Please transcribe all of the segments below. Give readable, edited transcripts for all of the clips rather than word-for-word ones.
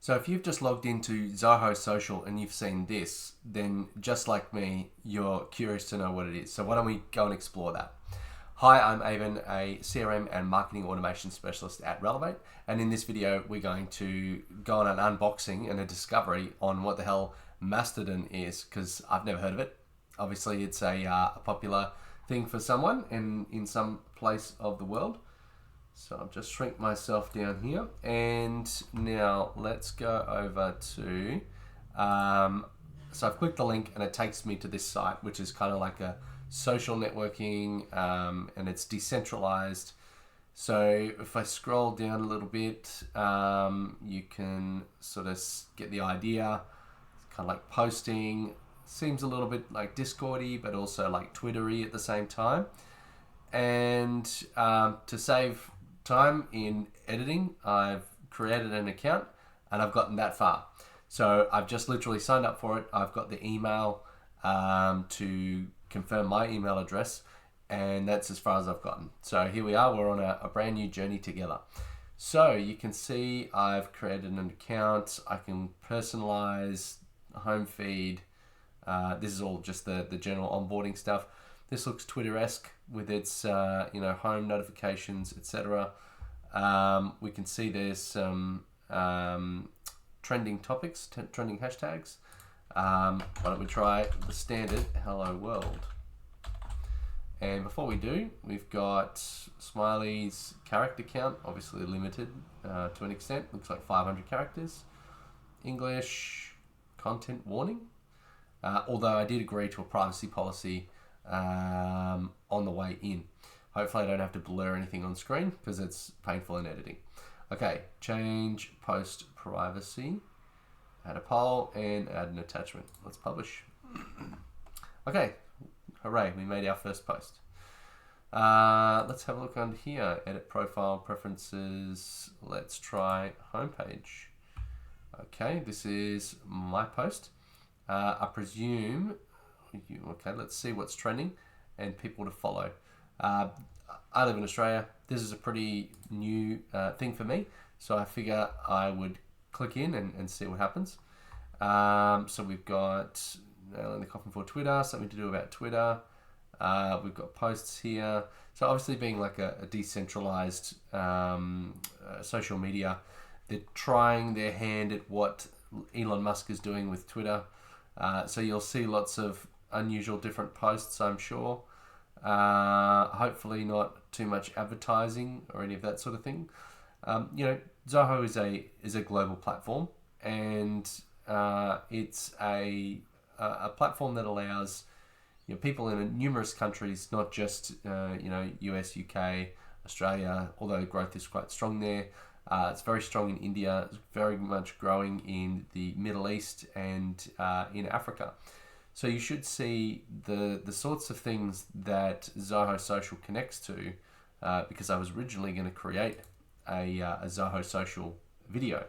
So if you've just logged into Zoho Social and you've seen this, then just like me, you're curious to know what it is. So why don't we go and explore that? Hi, I'm Avon, a CRM and marketing automation specialist at Relevate. And in this video, we're going to go on an unboxing and a discovery on what the hell Mastodon is, because I've never heard of it. Obviously, it's a popular thing for someone in some place of the world. So I'll just shrink myself down here, and now let's go over to, so I've clicked the link and it takes me to this site, which is kind of like a social networking, and it's decentralized. So if I scroll down a little bit, you can sort of get the idea. It's kind of like posting, seems a little bit like Discordy, but also like Twittery at the same time. And to save time in editing, I've created an account and I've gotten that far. So I've just literally signed up for it. I've got the email to confirm my email address, and that's as far as I've gotten. So here we are, we're on a brand new journey together. So you can see I've created an account. I can personalize home feed. This is all just the general onboarding stuff. This looks Twitter-esque with its home notifications, etc. We can see there's some trending topics, trending hashtags. Why don't we try the standard hello world? And before we do, we've got Smiley's character count, obviously limited to an extent. Looks like 500 characters. English, content warning. Although I did agree to a privacy policy on the way in. Hopefully I don't have to blur anything on screen because it's painful in editing. Okay, change post privacy, add a poll and add an attachment. Let's publish. Okay, hooray, we made our first post. Let's have a look under here, edit profile, preferences. Let's try homepage. Okay, this is my post. I presume, okay, let's see what's trending and people to follow. I live in Australia. This is a pretty new thing for me, so I figure I would click in and see what happens. So we've got nail in the coffin for Twitter, something to do about Twitter. We've got posts here. So obviously being like a decentralized social media, they're trying their hand at what Elon Musk is doing with Twitter. So you'll see lots of unusual different posts, I'm sure. Hopefully not too much advertising or any of that sort of thing. Zoho is a global platform, and it's a platform that allows people in numerous countries, not just US, UK, Australia, although growth is quite strong there. It's very strong in India. It's very much growing in the Middle East and in Africa. So you should see the sorts of things that Zoho Social connects to, because I was originally going to create a Zoho Social video,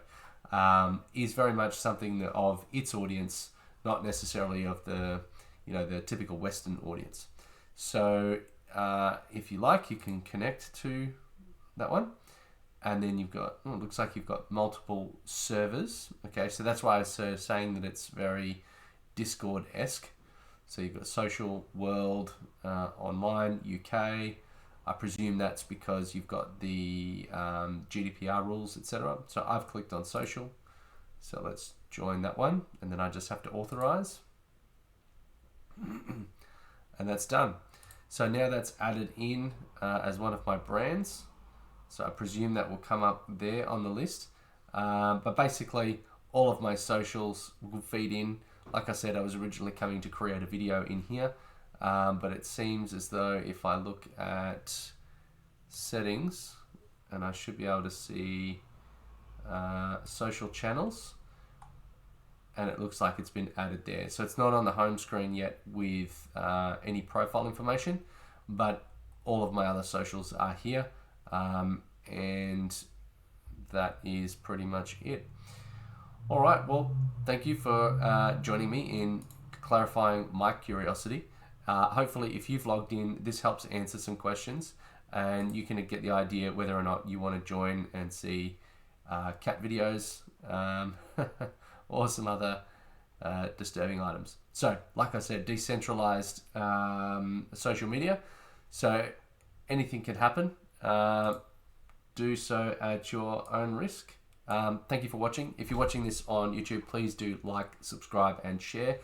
is very much something of its audience, not necessarily of the typical Western audience. So if you like, you can connect to that one. And then you've got, it looks like you've got multiple servers. Okay, so that's why I was saying that it's very Discord-esque. So you've got social, world, online, UK. I presume that's because you've got the GDPR rules, etc. So I've clicked on social. So let's join that one. And then I just have to authorize. And that's done. So now that's added in as one of my brands. So I presume that will come up there on the list. But basically, all of my socials will feed in. Like I said, I was originally coming to create a video in here. But it seems as though if I look at settings, and I should be able to see social channels, and it looks like it's been added there. So it's not on the home screen yet with any profile information, but all of my other socials are here. And that is pretty much it. All right, well, thank you for joining me in clarifying my curiosity. Hopefully, if you've logged in, this helps answer some questions, and you can get the idea whether or not you want to join and see cat videos or some other disturbing items. So, like I said, decentralized social media. So anything can happen. Do so at your own risk. Thank you for watching. If you're watching this on YouTube, please do like, subscribe, and share.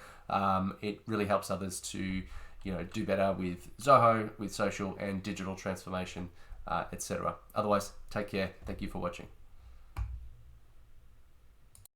It really helps others to, do better with Zoho, with social and digital transformation, etc. Otherwise, take care. Thank you for watching.